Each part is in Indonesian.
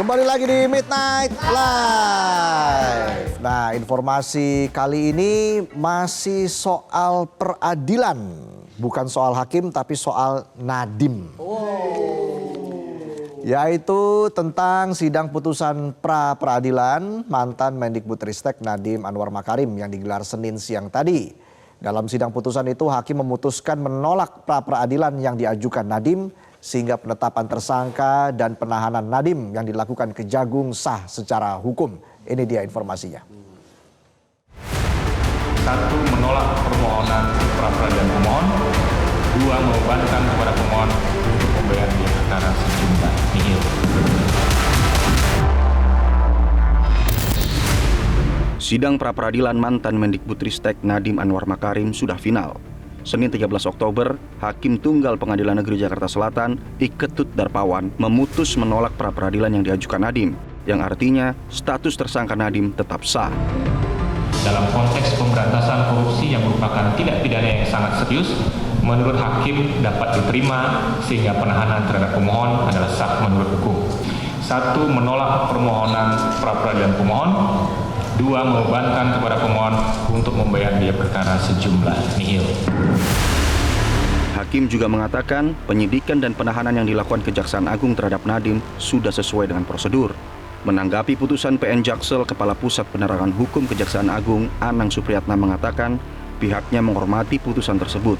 Kembali lagi di Midnight Live. Nah, informasi kali ini masih soal peradilan. Bukan soal hakim, tapi soal Nadiem. Yaitu tentang sidang putusan pra-peradilan mantan Mendikbudristek Nadiem Anwar Makarim yang digelar Senin siang tadi. Dalam sidang putusan itu, hakim memutuskan menolak pra-peradilan yang diajukan Nadiem, sehingga penetapan tersangka dan penahanan Nadiem yang dilakukan Kejagung sah secara hukum. Ini dia informasinya. 1. Menolak permohonan pra-peradilan pemohon. 2. Membebankan kepada pemohon untuk membayar biaya perkara sejumlah nihil. Sidang pra-peradilan mantan Mendikbudristek Nadiem Anwar Makarim sudah final. Senin 13 Oktober, Hakim Tunggal Pengadilan Negeri Jakarta Selatan, Iketut Darpawan, memutus menolak pra-peradilan yang diajukan Nadiem, yang artinya status tersangka Nadiem tetap sah. Dalam konteks pemberantasan korupsi yang merupakan tindak pidana yang sangat serius, menurut hakim dapat diterima sehingga penahanan terhadap pemohon adalah sah menurut hukum. 1. Menolak permohonan pra-peradilan pemohon. 2. Membebankan kepada pemohon untuk membayar biaya perkara sejumlah nihil. Hakim juga mengatakan penyidikan dan penahanan yang dilakukan Kejaksaan Agung terhadap Nadiem sudah sesuai dengan prosedur. Menanggapi putusan PN Jaksel, Kepala Pusat Penerangan Hukum Kejaksaan Agung Anang Supriyatna mengatakan pihaknya menghormati putusan tersebut.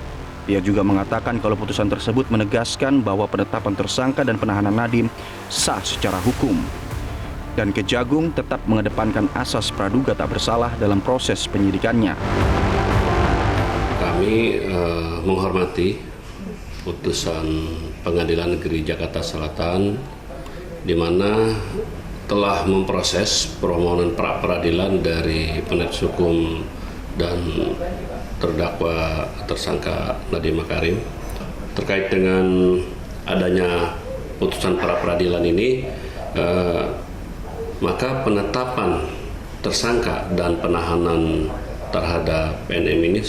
Ia juga mengatakan kalau putusan tersebut menegaskan bahwa penetapan tersangka dan penahanan Nadiem sah secara hukum. Dan Kejagung tetap mengedepankan asas praduga tak bersalah dalam proses penyidikannya. Kami menghormati putusan Pengadilan Negeri Jakarta Selatan di mana telah memproses permohonan pra-peradilan dari penasihat hukum dan terdakwa tersangka Nadiem Makarim terkait dengan adanya putusan pra-peradilan ini. Maka penetapan tersangka dan penahanan terhadap PNM ini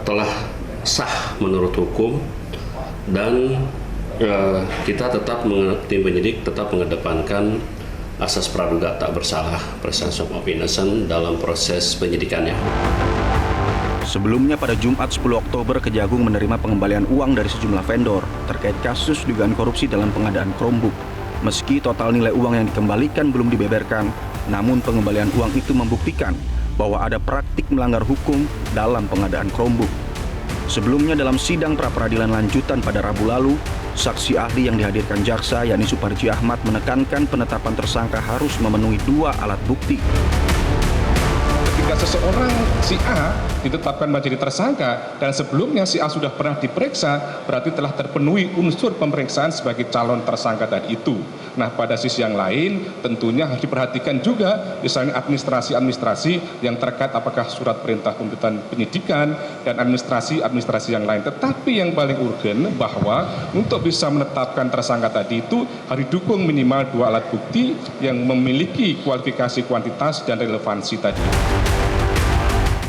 telah sah menurut hukum dan kita tetap tim penyidik tetap mengedepankan asas praduga tak bersalah, presumption of innocence dalam proses penyidikannya. Sebelumnya pada Jumat 10 Oktober, Kejagung menerima pengembalian uang dari sejumlah vendor terkait kasus dugaan korupsi dalam pengadaan Chromebook. Meski total nilai uang yang dikembalikan belum dibeberkan, namun pengembalian uang itu membuktikan bahwa ada praktik melanggar hukum dalam pengadaan Chromebook. Sebelumnya dalam sidang pra-peradilan lanjutan pada Rabu lalu, saksi ahli yang dihadirkan jaksa yakni Suparji Ahmad menekankan penetapan tersangka harus memenuhi 2 alat bukti. Ketika seseorang si A ditetapkan menjadi tersangka dan sebelumnya si A sudah pernah diperiksa, berarti telah terpenuhi unsur pemeriksaan sebagai calon tersangka tadi itu. Nah, pada sisi yang lain tentunya harus diperhatikan juga misalnya administrasi yang terkait apakah surat perintah tuntutan penyidikan dan administrasi yang lain. Tetapi yang paling urgen bahwa untuk bisa menetapkan tersangka tadi itu harus didukung minimal 2 alat bukti yang memiliki kualifikasi kuantitas dan relevansi tadi.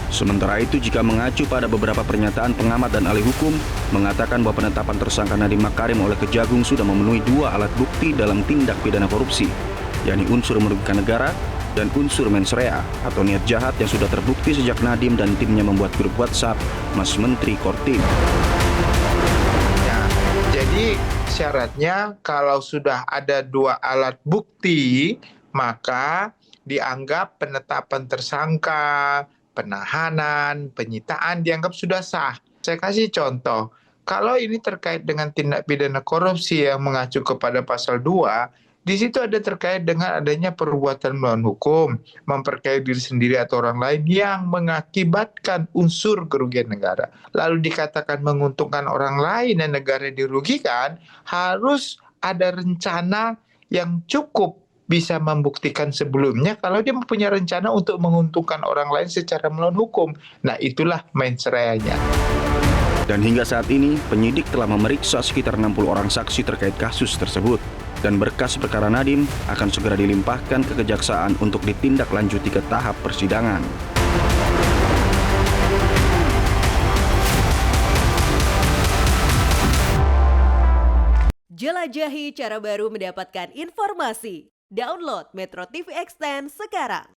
Sementara itu, jika mengacu pada beberapa pernyataan pengamat dan ahli hukum, mengatakan bahwa penetapan tersangka Nadiem Makarim oleh Kejagung sudah memenuhi 2 alat bukti dalam tindak pidana korupsi, yakni unsur merugikan negara dan unsur mens rea atau niat jahat yang sudah terbukti sejak Nadiem dan timnya membuat grup WhatsApp Mas Menteri Kortim. Ya, jadi syaratnya kalau sudah ada 2 alat bukti, maka dianggap penetapan tersangka, penahanan, penyitaan dianggap sudah sah. Saya kasih contoh, kalau ini terkait dengan tindak pidana korupsi yang mengacu kepada pasal 2, di situ ada terkait dengan adanya perbuatan melawan hukum, memperkaya diri sendiri atau orang lain yang mengakibatkan unsur kerugian negara. Lalu dikatakan menguntungkan orang lain dan negara dirugikan, harus ada rencana yang cukup bisa membuktikan sebelumnya kalau dia mempunyai rencana untuk menguntungkan orang lain secara melawan hukum. Nah, itulah mens rea-nya. Dan hingga saat ini, penyidik telah memeriksa sekitar 60 orang saksi terkait kasus tersebut. Dan berkas perkara Nadiem akan segera dilimpahkan ke Kejaksaan untuk ditindaklanjuti ke tahap persidangan. Jelajahi cara baru mendapatkan informasi. Download Metro TV Extend sekarang.